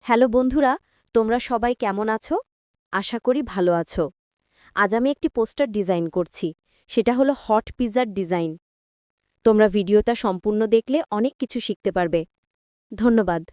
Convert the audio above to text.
Hello বন্ধুরা, তোমরা সবাই কেমন আছো? আশা করি ভালো আছো। আজ আমি একটি পোস্টার ডিজাইন করছি। সেটা হলো হট পিজার ডিজাইন। তোমরা ভিডিওটা সম্পূর্ণ দেখলে অনেক কিছু শিখতে পারবে। ধন্যবাদ।